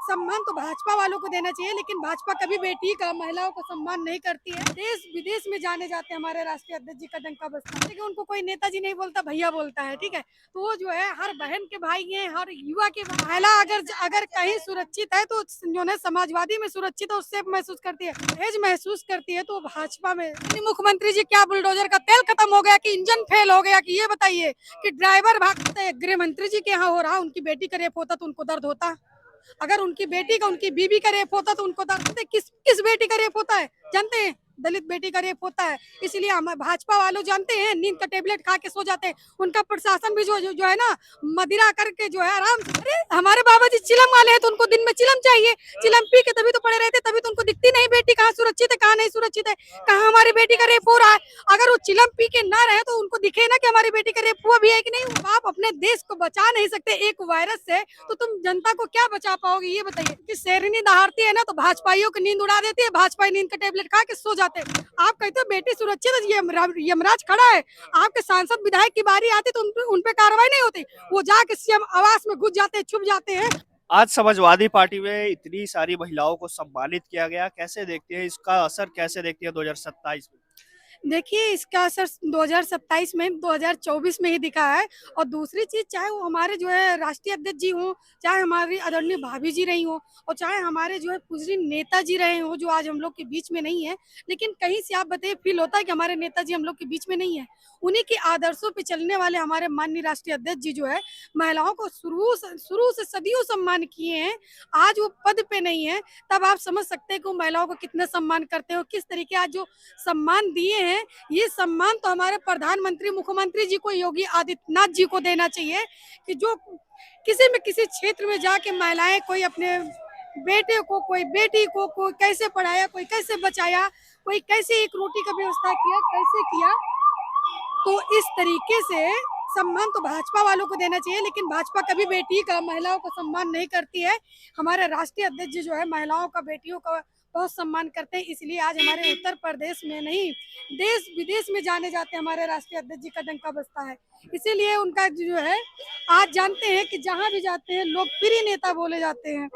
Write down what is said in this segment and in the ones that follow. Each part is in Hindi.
सम्मान तो भाजपा वालों को देना चाहिए, लेकिन भाजपा कभी बेटी का, महिलाओं को सम्मान नहीं करती है। देश विदेश में जाने जाते हैं हमारे राष्ट्रीय अध्यक्ष जी का डंका बजता है, लेकिन उनको कोई नेताजी नहीं बोलता, भैया बोलता है। ठीक है, तो वो जो है हर बहन के भाई हैं, हर युवा के महिला अगर अगर कहीं सुरक्षित है तो जो है समाजवादी में सुरक्षित है, उससे महसूस करती है, दहेज महसूस करती है तो भाजपा में। मुख्यमंत्री जी क्या बुलडोजर का तेल खत्म हो गया कि इंजन फेल हो गया कि ये बताइए कि ड्राइवर भागते। गृह मंत्री जी के यहाँ हो रहा, उनकी बेटी का रेप होता तो उनको दर्द होता। अगर उनकी बेटी का, उनकी बीबी का रेप होता तो उनको दर्द। किस किस बेटी का रेप होता है जानते हैं? दलित बेटी का रेप होता है। इसलिए हम भाजपा वालों जानते हैं, नींद का टेबलेट खा के सो जाते हैं। उनका प्रशासन भी जो है ना, मदिरा करके जो है आराम से। अरे हमारे बाबा जी चिलम वाले हैं तो उनको दिन में चिलम चाहिए, चिलम पी के तभी तो पड़े रहते, तभी तो उनको दिखती नहीं बेटी कहाँ सुरक्षित है कहाँ नहीं सुरक्षित है, कहाँ हमारी बेटी का रेप हो रहा है। अगर वो चिलम पी के ना रहे तो उनको दिखे ना कि हमारी बेटी का रेप हुआ भी है कि नहीं। आप अपने देश को बचा नहीं सकते एक वायरस से, तो तुम जनता को क्या बचा पाओगे ये बताइए। कि शेरनी दहाड़ती है ना तो भाजपाइयों की नींद उड़ा देती है, भाजपा नींद का टेबलेट खा के सो जाते हैं। आप कहते हो बेटी सुरक्षित है, यमराज खड़ा है। आपके सांसद विधायक की बारी आती तो उन पे कार्रवाई नहीं होती, वो जाके सीएम आवास में घुस जाते हैं, छुप जाते हैं। आज समाजवादी पार्टी में इतनी सारी महिलाओं को सम्मानित किया गया, कैसे देखते हैं इसका असर, कैसे देखते हैं 2027 में? देखिए इसका असर 2027 में, 2024 में ही दिखा है। और दूसरी चीज, चाहे वो हमारे जो है राष्ट्रीय अध्यक्ष जी हों, चाहे हमारी आदरणीय भाभी जी रही हो, और चाहे हमारे जो है पूजनीय नेताजी रहे हो, जो आज हम लोग के बीच में नहीं है, लेकिन कहीं से आप बताइए फील होता है कि हमारे नेताजी हम लोग के बीच में नहीं है। उन्हीं के आदर्शों पे चलने वाले हमारे माननीय राष्ट्रीय अध्यक्ष जी जो है, महिलाओं को शुरू से सदियों सम्मान किए हैं। आज वो पद पे नहीं है, तब आप समझ सकते हैं कि वो महिलाओं को कितना सम्मान करते हो, किस तरीके आज जो सम्मान दिए हैं। ये सम्मान तो हमारे प्रधानमंत्री, मुख्यमंत्री जी को, योगी आदित्यनाथ जी को देना चाहिए कि जो किसी में किसी क्षेत्र में जाके महिलाएं, कोई अपने बेटे को, कोई बेटी को, कोई कैसे पढ़ाया, कोई कैसे बचाया, कोई कैसे एक रोटी का व्यवस्था किया, कैसे किया। तो इस तरीके से सम्मान तो भाजपा वालों को देना चाहिए, लेकिन भाजपा कभी बेटी का, महिलाओं को सम्मान नहीं करती है। हमारे राष्ट्रीय अध्यक्ष जी जो है महिलाओं का, बेटियों का बहुत सम्मान करते हैं। इसलिए आज हमारे उत्तर प्रदेश में नहीं, देश विदेश में जाने जाते हैं हमारे राष्ट्रीय अध्यक्ष जी का डंका बजता है। इसीलिए उनका जो है, आज जानते हैं कि जहाँ भी जाते हैं लोकप्रिय नेता बोले जाते हैं,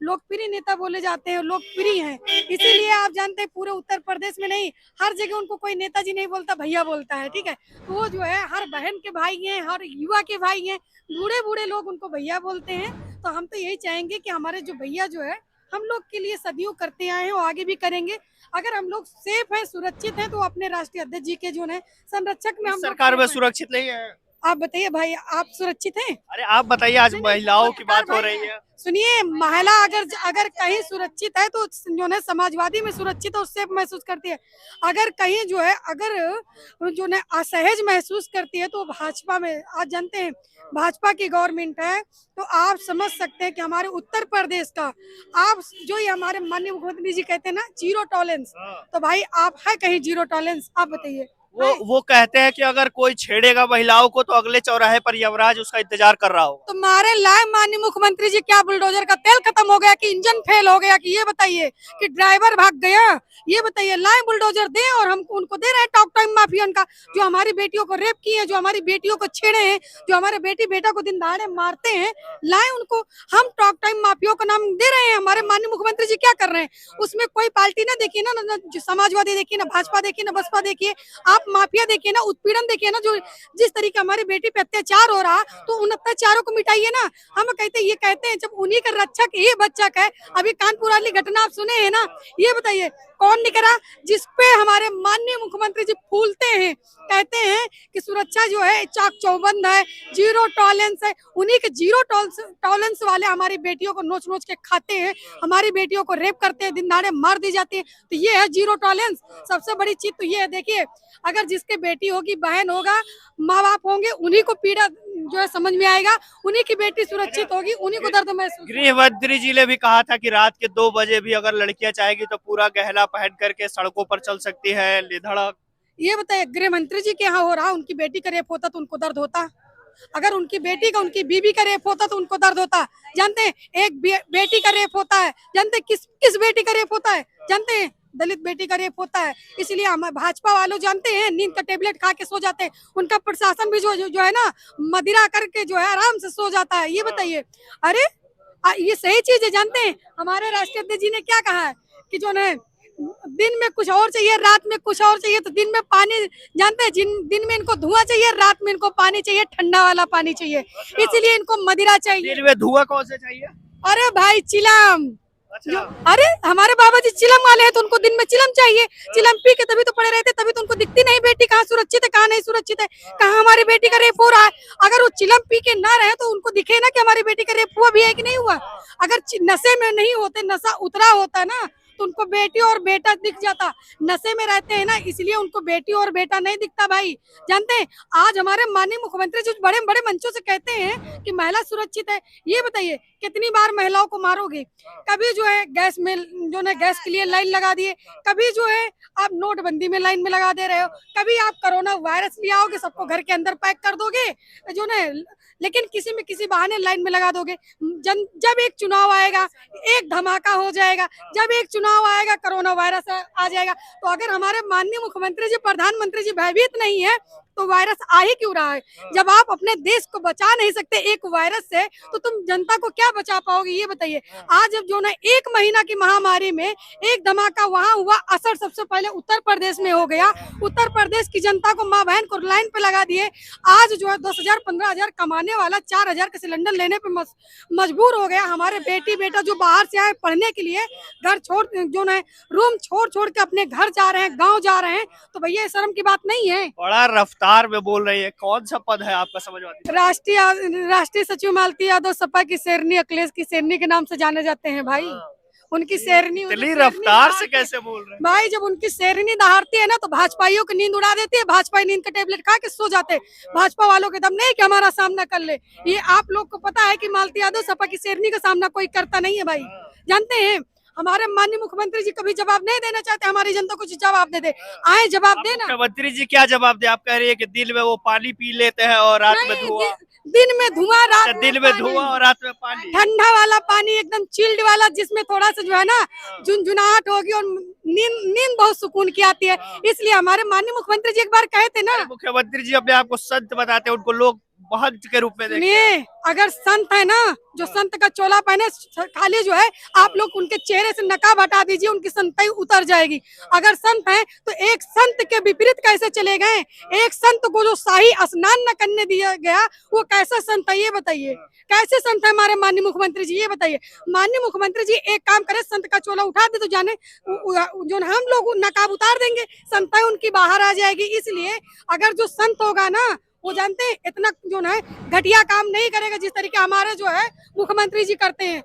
लोकप्रिय नेता बोले जाते हैं, लोकप्रिय हैं। इसीलिए आप जानते हैं पूरे उत्तर प्रदेश में नहीं, हर जगह उनको कोई नेताजी नहीं बोलता, भैया बोलता है। ठीक है, तो वो जो है हर बहन के भाई हैं, हर युवा के भाई हैं, बूढ़े बूढ़े लोग उनको भैया बोलते हैं। तो हम तो यही चाहेंगे कि हमारे जो भैया जो है हम लोग के लिए सदियों करते आए हैं और आगे भी करेंगे। अगर हम लोग सेफ हैं, सुरक्षित हैं, तो अपने राष्ट्रीय अध्यक्ष जी के जो है संरक्षक में इस हम लोग सरकार में safe हैं। सुरक्षित नहीं है? आप बताइए भाई, आप सुरक्षित हैं? अरे आप बताइए, आज नहीं, महिलाओं की सरकार बात हो भाई, रही है। सुनिए, महिला अगर अगर कहीं सुरक्षित है तो जो है समाजवादी में सुरक्षित है, उससे महसूस करती है। अगर कहीं जो है, अगर जो है असहज महसूस करती है तो भाजपा में। आज जानते हैं भाजपा की गवर्नमेंट है, तो आप समझ सकते हैं कि हमारे उत्तर प्रदेश का, आप जो ये हमारे माननीय मुख्यमंत्री जी कहते हैं ना जीरो टॉलरेंस, तो भाई आप है कहीं जीरो टॉलरेंस? आप बताइए। वो कहते हैं कि अगर कोई छेड़ेगा महिलाओं को तो अगले चौराहे पर यमराज उसका इंतजार कर रहा होगा। तुम्हारे लाए माननीय मुख्यमंत्री जी क्या बुलडोजर का तेल खत्म हो गया कि इंजन फेल हो गया कि ये बताइए कि ड्राइवर भाग गया? ये बताइए, लाए बुलडोजर दे और हम उनको दे रहे हैं टॉक टाइम माफियन का, जो हमारी बेटियों को रेप किए हैं, जो हमारी बेटियों को छेड़े हैं, जो हमारे बेटी बेटा को दिन दहाड़े मारते हैं, लाए उनको हम टॉक टाइम माफियों का नाम दे रहे हैं। हमारे माननीय मुख्यमंत्री जी क्या कर रहे हैं? उसमें कोई पार्टी ना देखिए ना, जो समाजवादी देखिए ना, भाजपा देखिए ना, बसपा देखिए, आप माफिया देखिए ना, उत्पीड़न देखिए ना, जो जिस तरीके हमारी बेटी पे अत्याचार हो रहा, तो उन अत्याचारों को मिटाइए ना। हम कहते हैं जब उन्हीं का रक्षक ही बच्चक है। अभी कानपुर वाली घटना आप सुने हैं ना, ये बताइए कौन निकला जिसपे हमारे माननीय मुख्यमंत्री जी फूलते हैं, कहते हैं कि सुरक्षा जो है चाक चौबंद है, जीरो टॉलरेंस है। उन्हीं के जीरो टॉलरेंस वाले हमारी बेटियों को नोच नोच के खाते हैं, हमारी बेटियों को रेप करते हैं, दिन दहाड़े मार दी जाती है। तो ये है जीरो टॉलरेंस। सबसे बड़ी चीज तो ये है, देखिए अगर जिसके बेटी होगी, बहन होगा, माँ बाप होंगे, उन्हीं को पीड़ा जो है समझ में आएगा, उन्हीं की बेटी सुरक्षित होगी, उन्हीं को दर्द महसूस। गृह मंत्री जी ने भी कहा था कि रात के 2 बजे भी अगर लड़कियां चाहेगी तो पूरा गहना पहन करके सड़कों पर चल सकती है, निधड़क। ये बताइए, गृह मंत्री जी के यहाँ हो रहा, उनकी बेटी का रेप होता तो उनको दर्द होता। अगर उनकी बेटी का, उनकी बीबी का रेप होता तो उनको दर्द होता। जानते हैं एक बेटी का रेप होता है, जानते हैं किस किस बेटी का रेप होता है? जानते हैं दलित बेटी का रेप होता है। इसलिए हम भाजपा वालों जानते हैं, नींद का टेबलेट खा के सो जाते हैं। उनका प्रशासन भी जो है ना, मदिरा करके जो है आराम से सो जाता है। ये बताइए, अरे ये सही चीज है। जानते हैं हमारे राष्ट्रीय अध्यक्ष जी ने क्या कहा है कि जो है दिन में कुछ और चाहिए, रात में कुछ और चाहिए। तो दिन में पानी, जानते हैं जिन दिन में इनको धुआं चाहिए, रात में इनको पानी चाहिए, ठंडा वाला पानी चाहिए। अच्छा। इसीलिए इनको मदिरा चाहिए। दिन में धुआं कौन से चाहिए? अरे भाई चिलम, जो अच्छा। अरे हमारे बाबा जी चिलम वाले हैं, तो उनको दिन में चिलम चाहिए। चिलम पी के तभी तो पड़े रहते, तभी तो उनको दिखती नहीं बेटी कहाँ सुरक्षित है कहाँ नहीं सुरक्षित है, कहाँ हमारी बेटी का रेप हो रहा है। अगर वो चिलम पी के ना रहे तो उनको दिखे ना कि हमारी बेटी का रेप हुआ भी है कि नहीं हुआ। अगर नशे में नहीं होते, नशा उतरा होता ना, तो उनको बेटी और बेटा दिख जाता। नशे में रहते हैं ना, इसलिए उनको बेटी और बेटा नहीं दिखता भाई। जानते हैं आज हमारे माननीय मुख्यमंत्री जी बड़े बड़े मंचों से कहते हैं कि महिला सुरक्षित है। ये बताइए कितनी बार महिलाओं को मारोगे? कभी जो है गैस में, जो ना गैस के लिए लाइन लगा दिए, कभी जो है आप नोटबंदी में लाइन में लगा दे रहे हो, कभी आप कोरोना वायरस ले आओगे सबको घर के अंदर पैक कर दोगे जो ना, लेकिन किसी में किसी बहाने लाइन में लगा दोगे। जब एक चुनाव आएगा एक धमाका हो जाएगा, जब एक चुनाव आएगा कोरोना वायरस आ जाएगा। तो अगर हमारे माननीय मुख्यमंत्री जी प्रधानमंत्री जी भयभीत नहीं है तो वायरस आ ही क्यों रहा है? जब आप अपने देश को बचा नहीं सकते एक वायरस से, तो तुम जनता को क्या बचा पाओगे ये बताइए। आज जब जो ना 1 महीना की महामारी में एक धमाका वहां हुआ, असर सबसे पहले उत्तर प्रदेश में हो गया। उत्तर प्रदेश की जनता को, माँ बहन को लाइन पे लगा दिए। आज जो है 10,000 15,000 कमाने वाला 4,000 का सिलेंडर लेने पे मजबूर हो गया। हमारे बेटी बेटा जो बाहर से आए पढ़ने के लिए, घर छोड़ जो है रूम छोड़ के अपने घर जा रहे हैं, गाँव जा रहे हैं, तो भैया शर्म की बात नहीं है। बड़ा रफ्तार में बोल रही है, कौन सा पद है आपका समझ में आता राष्ट्रीय सचिव मालती यादव सपा की शेरनी, अखिलेश की शेरनी के नाम से जाने जाते हैं भाई। उनकी शेरनी, इतनी रफ्तार से कैसे बोल रहे हैं भाई? जब उनकी शेरनी दहाड़ती है ना तो भाजपाइयों की नींद उड़ा देती है। भाजपा नींद का टेबलेट खा के सो जाते हैं। भाजपा वालों के दम नहीं कि हमारा सामना कर ले। ये आप लोग को पता है कि मालती यादव सपा की शेरनी का सामना कोई करता नहीं है भाई। जानते हैं हमारे माननीय मुख्यमंत्री जी कभी जवाब नहीं देना चाहते, हमारी जनता को जवाब दे दे, आए जवाब देना। मुख्यमंत्री जी क्या जवाब दे? आप कह रही है कि दिन में वो पानी पी लेते हैं और रात में धुआं। दिन में धुआं, रात दिन में धुआं और रात में पानी, ठंडा वाला पानी, एकदम चिल्ड वाला, जिसमें थोड़ा सा जो है ना झुनझुनाहट होगी और नींद बहुत सुकून की आती है। इसलिए हमारे माननीय मुख्यमंत्री जी एक बार कहे थे ना, मुख्यमंत्री जी अपने आप को संत बताते हैं, उनको लोग महंत के रूप में देखते हैं। अगर संत है ना, जो संत का चोला पहने, खाली जो है आप लोग उनके चेहरे से नकाब हटा दीजिए, उनकी संताई उतर जाएगी। अगर संत है तो एक संत के विपरीत कैसे चले गए? एक संत को जो शाही स्नान न करने दिया गया, वो कैसा संत है ये बताइए? कैसे संत है हमारे माननीय मुख्यमंत्री जी ये बताइए? माननीय मुख्यमंत्री जी एक काम करे, संत का चोला उठा दे तो जाने जो हम लोग नकाब उतार देंगे, संताई उनकी बाहर आ जाएगी। इसलिए अगर जो संत होगा ना, वो जानते हैं इतना जो है घटिया काम नहीं करेगा जिस तरीके हमारे जो है मुख्यमंत्री जी करते हैं।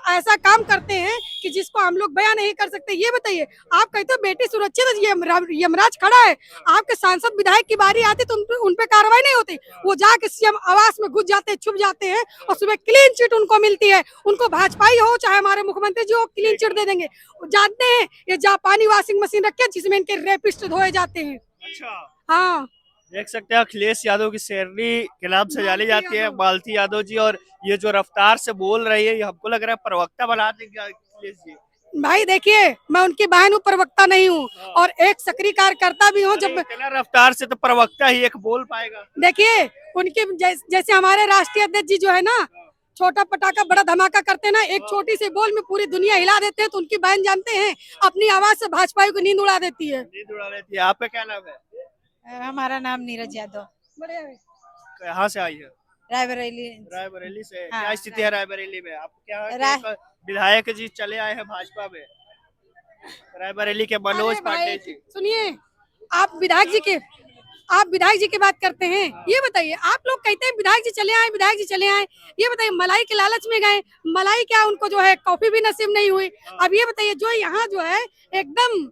ऐसा काम करते हैं कि जिसको हम लोग बयान नहीं कर सकते। ये बताइए, आप कहते हो बेटी सुरक्षित है, यमराज खड़ा है, आपके सांसद विधायक की बारी आती तो उन पे कार्रवाई नहीं होती। वो जाके सीएम आवास में घुस जाते हैं, छुप जाते हैं और सुबह क्लीन चिट उनको मिलती है। उनको भाजपाई हो चाहे हमारे मुख्यमंत्री जी हो, क्लीन चिट दे देंगे। जानते हैं ये जापानी वॉशिंग मशीन रखे जिसमें इनके रेपिस्ट धोए जाते हैं। अच्छा, हाँ, देख सकते हैं अखिलेश यादव की शेरनी के नाम से जानी जाती है मालती यादव जी। और ये जो रफ्तार से बोल रही है, ये हमको लग रहा है प्रवक्ता बना देंगे अखिलेश जी। भाई देखिए, मैं उनकी बहन हूँ, प्रवक्ता नहीं हूँ, और एक सक्रिय कार्यकर्ता भी हूँ। जब इतना रफ्तार से तो प्रवक्ता ही एक बोल पाएगा। देखिए उनके जैसे हमारे राष्ट्रीय अध्यक्ष जी जो है ना, छोटा पटाखा बड़ा धमाका करते हैं ना, एक छोटी सी बोल में पूरी दुनिया हिला देते हैं। तो उनकी बहन जानते हैं अपनी आवाज से भाजपा को नींद उड़ा देती है। नींद उड़ा देती है। आपका क्या नाम है? हमारा नाम नीरज यादव। कहाँ से आई है? रायबरेली। रायबरेली से। हाँ, क्या स्थिति है रायबरेली में? आप क्या विधायक जी चले आए हैं भाजपा में, रायबरेली के मनोज पांडे जी। सुनिए, आप विधायक जी की बात करते हैं। ये बताइए, आप लोग कहते हैं विधायक जी चले आए, विधायक जी चले आए। ये बताइए मलाई के लालच में गए, मलाई क्या उनको जो है कॉफी भी नसीब नहीं हुई। अब ये बताइए, जो यहाँ जो है एकदम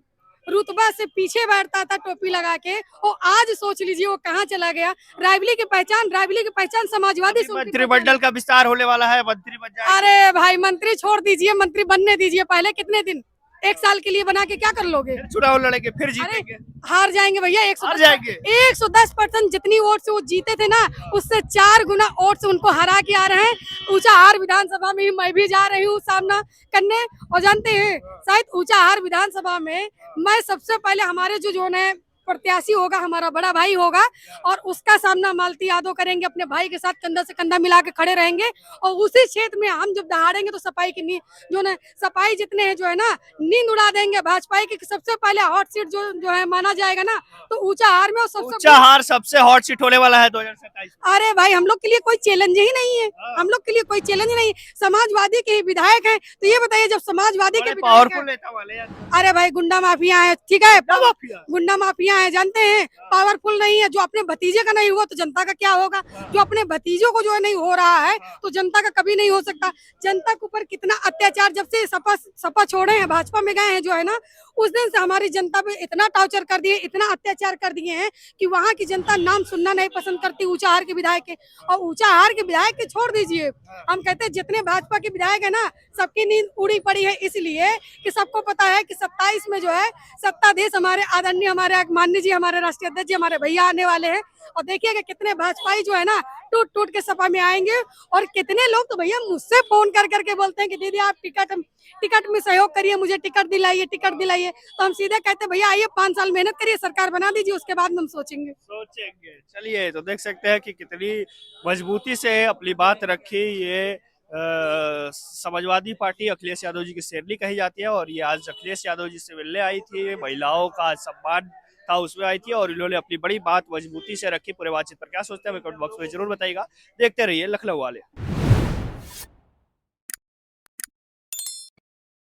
रुतबा से पीछे बैठता था टोपी लगा के, और आज सोच लीजिए वो कहाँ चला गया। रायबरेली की पहचान समाजवादी मंत्रिमंडल का विस्तार होने वाला है, मंत्री बन जाएंगे। अरे भाई मंत्री छोड़ दीजिए, मंत्री बनने दीजिए पहले। कितने दिन, 1 साल के लिए बना के क्या कर लोगे? चुनाव लड़ेंगे फिर जीतेंगे। हार जाएंगे भैया। 110% जितनी वोट से वो जीते थे ना, उससे 4 गुना वोट से उनको हरा के आ रहे हैं। ऊंचाहार विधानसभा में मैं भी जा रही हूँ सामना करने। और जानते हैं शायद ऊंचाहार विधानसभा में मैं सबसे पहले हमारे जो है प्रत्याशी होगा हमारा बड़ा भाई होगा, और उसका सामना मालती यादव करेंगे, अपने भाई के साथ कंधा से कंधा मिला के खड़े रहेंगे। और उसी क्षेत्र में हम जब दहाड़ेंगे तो सपाई की नींद जो ना सपाई जितने हैं जो है ना नींद उड़ा देंगे। भाजपा की सबसे पहले हॉट सीट जो है माना जाएगा ना तो ऊंचा हार में, और सबसे ऊंचा हार सबसे हॉट सीट होने वाला है 2027। अरे भाई हम लोग के लिए कोई चैलेंज ही नहीं है, हम लोग के लिए कोई चैलेंज नहीं। समाजवादी के विधायक हैं तो ये बताइए, जब समाजवादी के विधायक पावरफुल हैं, नेता वाले यार। अरे भाई गुंडा माफिया है, ठीक है, माफिया। गुंडा माफिया है, जानते हैं, पावरफुल नहीं है। जो अपने भतीजे का नहीं हुआ तो जनता का क्या होगा? जो अपने भतीजों को जो है नहीं हो रहा है तो जनता का कभी नहीं हो सकता। जनता के ऊपर कितना अत्याचार, जब से सपा छोड़े हैं, भाजपा में गए हैं जो है ना, उस दिन से हमारी जनता पे इतना टॉर्चर कर दिए, इतना अत्याचार कर दिए हैं कि वहाँ की जनता नाम सुनना नहीं पसंद करती ऊंचाहार के विधायक के। और ऊंचाहार के विधायक के छोड़ दीजिए, हम कहते हैं जितने भाजपा के विधायक है ना सबकी नींद उड़ी पड़ी है, इसलिए कि सबको पता है कि 27 में जो है सत्ताधीश हमारे आदरणीय, हमारे माननीय जी, हमारे राष्ट्रीय अध्यक्ष जी, हमारे भैया आने वाले हैं। और देखिएगा कितने भाजपाई जो है ना टूट टूट के सपा में आएंगे। और कितने लोग तो भैया मुझसे फोन कर करके बोलते हैं कि दीदी आप टिकट में सहयोग करिए, मुझे टिकट दिलाइए, टिकट दिलाइए। तो हम सीधे कहते हैं भैया आइए 5 साल मेहनत करिए, सरकार बना दीजिए, उसके बाद हम सोचेंगे। चलिए, तो देख सकते हैं कि कितनी मजबूती से अपनी बात रखी ये समाजवादी पार्टी अखिलेश यादव जी की शेरनी कही जाती है। और ये आज अखिलेश यादव जी से मिलने आई थी, महिलाओं का सम्मान था उसमें आई थी, और इन्होंने अपनी बड़ी बात मजबूती से रखी। पूरे बातचीत पर क्या सोचते हैं हमें कमेंट बॉक्स में जरूर बताइएगा। देखते रहिए लखनऊ वाले।